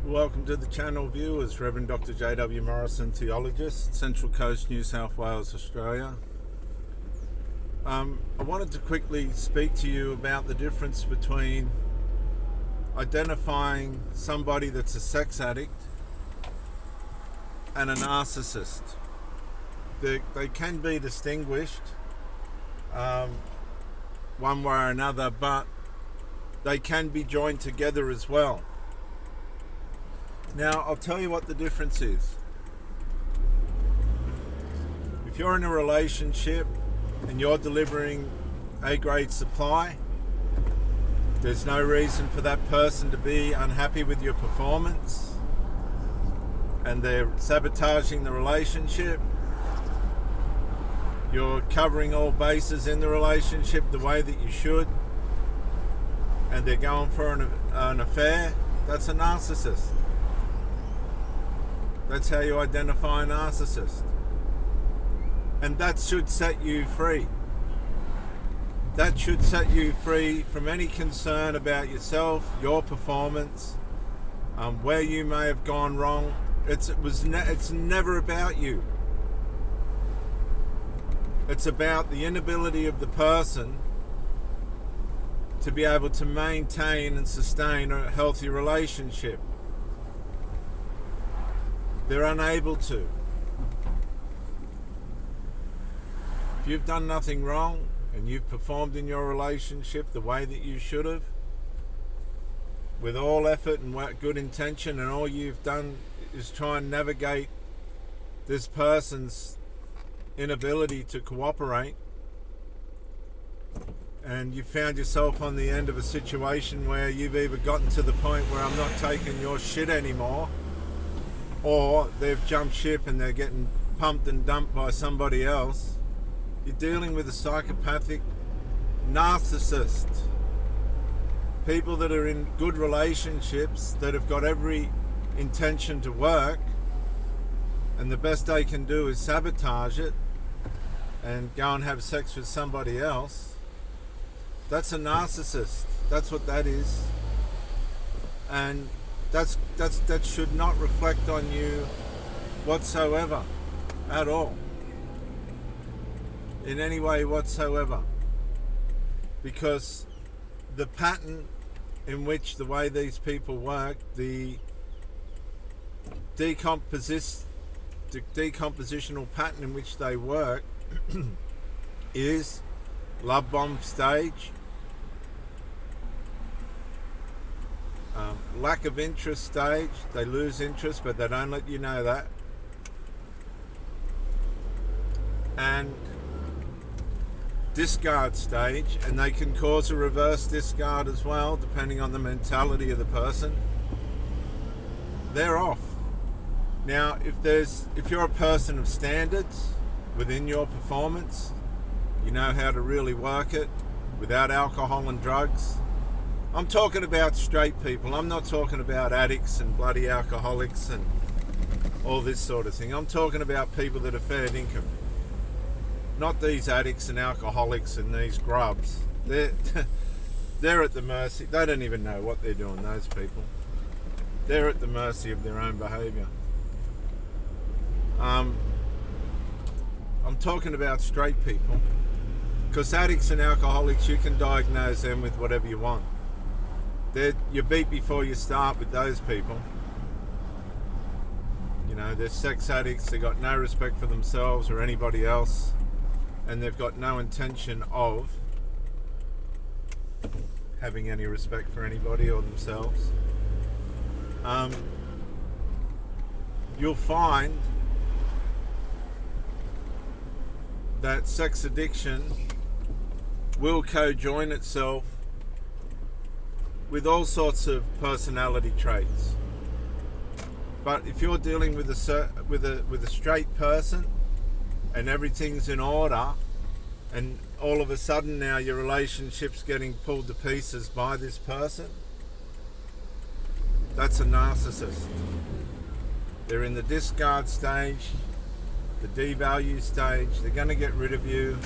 Welcome to the channel, viewers. Reverend Dr. J.W. Morrison, theologist, Central Coast, New South Wales, Australia. I wanted to quickly speak to you about the difference between identifying somebody that's a sex addict and a narcissist. They can be distinguished one way or another, but they can be joined together as well. Now, I'll tell you what the difference is. If you're in a relationship and you're delivering A-grade supply, there's no reason for that person to be unhappy with your performance, and they're sabotaging the relationship. You're covering all bases in the relationship the way that you should, and they're going for an affair. That's a narcissist. That's how you identify a narcissist. And that should set you free. That should set you free from any concern about yourself, your performance, where you may have gone wrong. It's never about you. It's about the inability of the person to be able to maintain and sustain a healthy relationship. They're unable to. If you've done nothing wrong and you've performed in your relationship the way that you should have, with all effort and good intention, and all you've done is try and navigate this person's inability to cooperate, and you found yourself on the end of a situation where you've either gotten to the point where I'm not taking your shit anymore, or they've jumped ship and they're getting pumped and dumped by somebody else, you're dealing with a psychopathic narcissist. People that are in good relationships that have got every intention to work, and the best they can do is sabotage it and go and have sex with somebody else. That's a narcissist. That's what that is. And that should not reflect on you whatsoever, at all, in any way whatsoever, because the pattern in which the way these people work, the decompositional pattern in which they work is love bomb stage, lack of interest stage. They lose interest, but they don't let you know that. And discard stage, and they can cause a reverse discard as well, depending on the mentality of the person. They're off. Now, if you're a person of standards within your performance, you know how to really work it without alcohol and drugs. I'm talking about straight people. I'm not talking about addicts and bloody alcoholics and all this sort of thing. I'm talking about people that are fair income. Not these addicts and alcoholics and these grubs. They're at the mercy. They don't even know what they're doing, those people. They're at the mercy of their own behaviour. I'm talking about straight people, because addicts and alcoholics, you can diagnose them with whatever you want. You beat before you start with those people. You know, they're sex addicts. They've got no respect for themselves or anybody else, and they've got no intention of having any respect for anybody or themselves. You'll find that sex addiction will co-join itself with all sorts of personality traits. But if you're dealing with a straight person and everything's in order, and all of a sudden now your relationship's getting pulled to pieces by this person, that's a narcissist. They're in the discard stage, the devalue stage. They're going to get rid of you.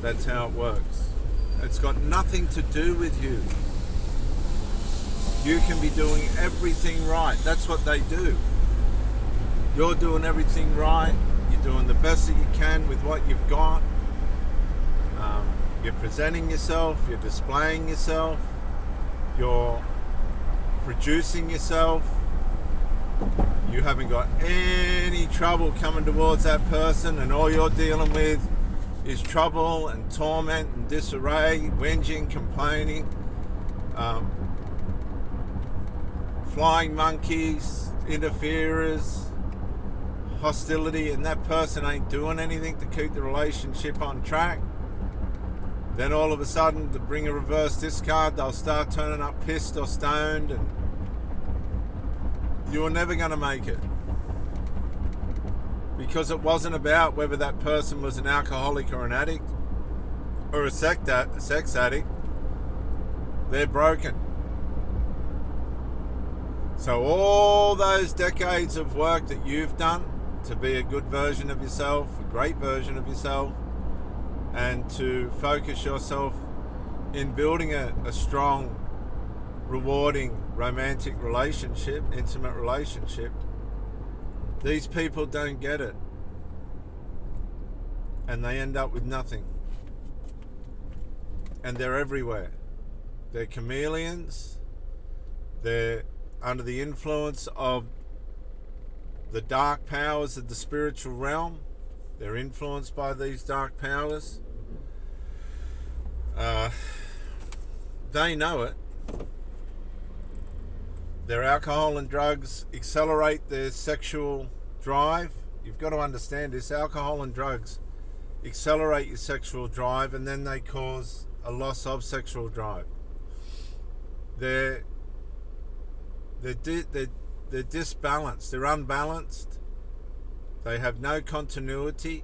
That's how it works. It's got nothing to do with you. You can be doing everything right. That's what they do. You're doing everything right. You're doing the best that you can with what you've got. You're presenting yourself. You're displaying yourself. You're producing yourself. You haven't got any trouble coming towards that person, and all you're dealing with is trouble and torment and disarray, whinging, complaining, flying monkeys, interferers, hostility, and that person ain't doing anything to keep the relationship on track. Then all of a sudden, to bring a reverse discard, they'll start turning up pissed or stoned, and you're never going to make it. Because it wasn't about whether that person was an alcoholic or an addict or a sex addict. They're broken. So all those decades of work that you've done to be a good version of yourself, a great version of yourself, and to focus yourself in building a strong, rewarding, romantic relationship, intimate relationship, these people don't get it. And they end up with nothing. And they're everywhere. They're chameleons. They're under the influence of the dark powers of the spiritual realm. They're influenced by these dark powers. They know it. Their alcohol and drugs accelerate their sexual drive. You've got to understand this. Alcohol and drugs accelerate your sexual drive, and then they cause a loss of sexual drive. They're disbalanced. They're unbalanced. They have no continuity.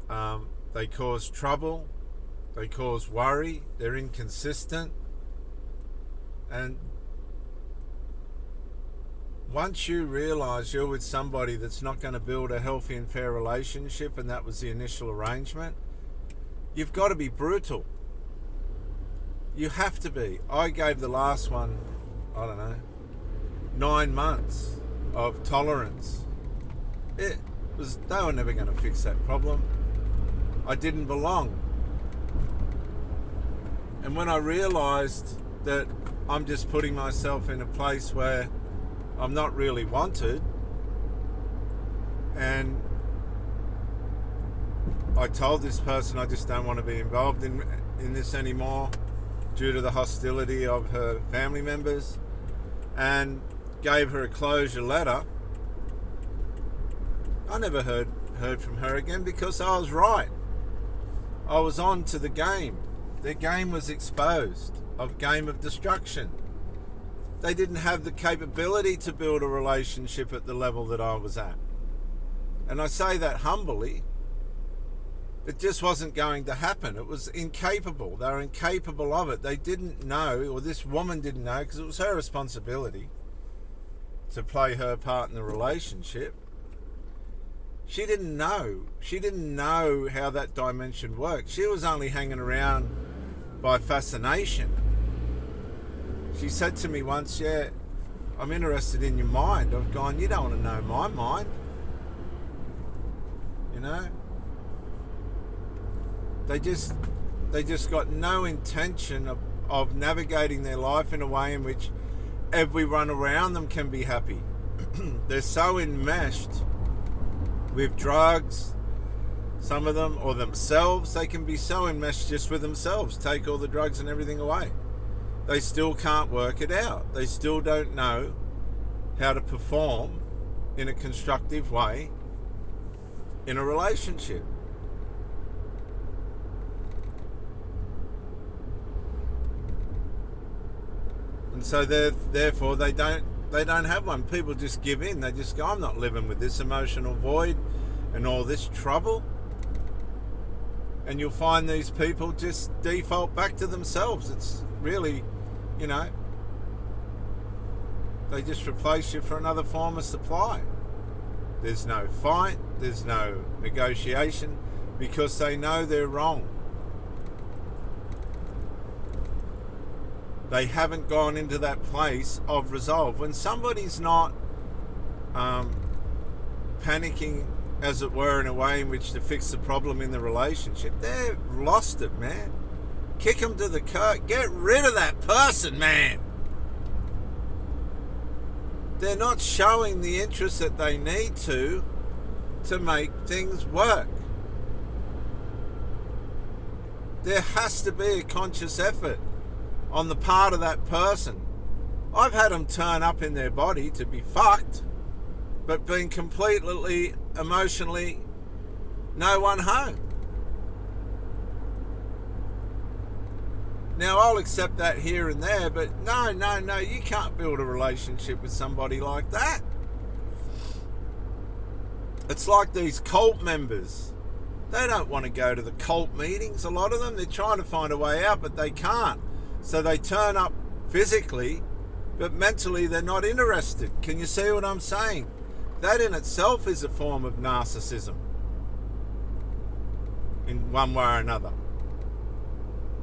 They cause trouble. They cause worry. They're inconsistent. And once you realize you're with somebody that's not going to build a healthy and fair relationship, and that was the initial arrangement, you've got to be brutal. You have to be. I gave the last one, 9 months of tolerance. They were never going to fix that problem. I didn't belong. And when I realized that I'm just putting myself in a place where I'm not really wanted, and I told this person I just don't want to be involved in this anymore due to the hostility of her family members, and gave her a closure letter, I never heard from her again, because I was right. I was on to the game. Their game was exposed, a game of destruction. They didn't have the capability to build a relationship at the level that I was at. And I say that humbly. It just wasn't going to happen. It was incapable. They were incapable of it. They didn't know, or this woman didn't know, because it was her responsibility to play her part in the relationship. She didn't know. She didn't know how that dimension worked. She was only hanging around by fascination. She said to me once, "Yeah, I'm interested in your mind." I've gone, "You don't want to know my mind." You know? They just got no intention of navigating their life in a way in which everyone around them can be happy. They're so enmeshed with drugs, some of them, or themselves. They can be so enmeshed just with themselves. Take all the drugs and everything away. They still can't work it out. They still don't know how to perform in a constructive way in a relationship. And so therefore they don't have one. People just give in. They just go, "I'm not living with this emotional void and all this trouble." And you'll find these people just default back to themselves. It's really, they just replace you for another form of supply. There's no fight, there's no negotiation, because they know they're wrong. They haven't gone into that place of resolve. When somebody's not panicking, as it were, in a way in which to fix the problem in the relationship, they've lost it, man. Kick them to the curb. Get rid of that person, man. They're not showing the interest that they need to make things work. There has to be a conscious effort on the part of that person. I've had them turn up in their body to be fucked, but being completely emotionally no one home. Now, I'll accept that here and there, but no, you can't build a relationship with somebody like that. It's like these cult members. They don't want to go to the cult meetings, a lot of them. They're trying to find a way out, but they can't. So they turn up physically, but mentally they're not interested. Can you see what I'm saying? That in itself is a form of narcissism, in one way or another.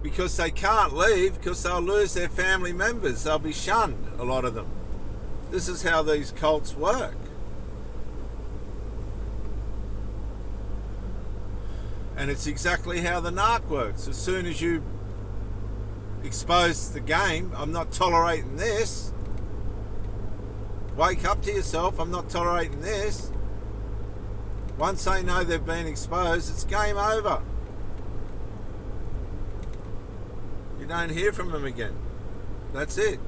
Because they can't leave, because they'll lose their family members. They'll be shunned, a lot of them. This is how these cults work. And it's exactly how the narc works. As soon as you expose the game, I'm not tolerating this. Wake up to yourself, I'm not tolerating this. Once they know they've been exposed, it's game over. You don't hear from them again. That's it.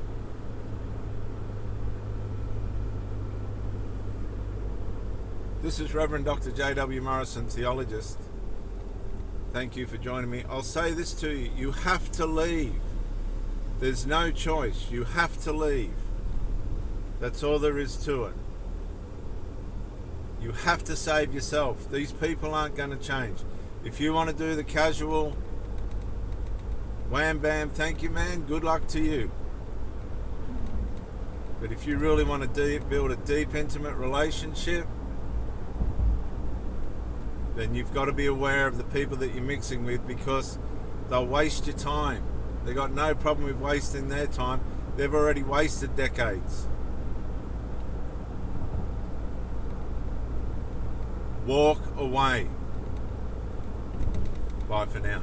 This is Reverend Dr. J.W. Morrison, theologist. Thank you for joining me. I'll say this to you. You have to leave. There's no choice. You have to leave. That's all there is to it. You have to save yourself. These people aren't going to change. If you want to do the casual wham bam, thank you, man, good luck to you. But if you really want to build a deep, intimate relationship, then you've got to be aware of the people that you're mixing with, because they'll waste your time. They've got no problem with wasting their time. They've already wasted decades. Walk away. Bye for now.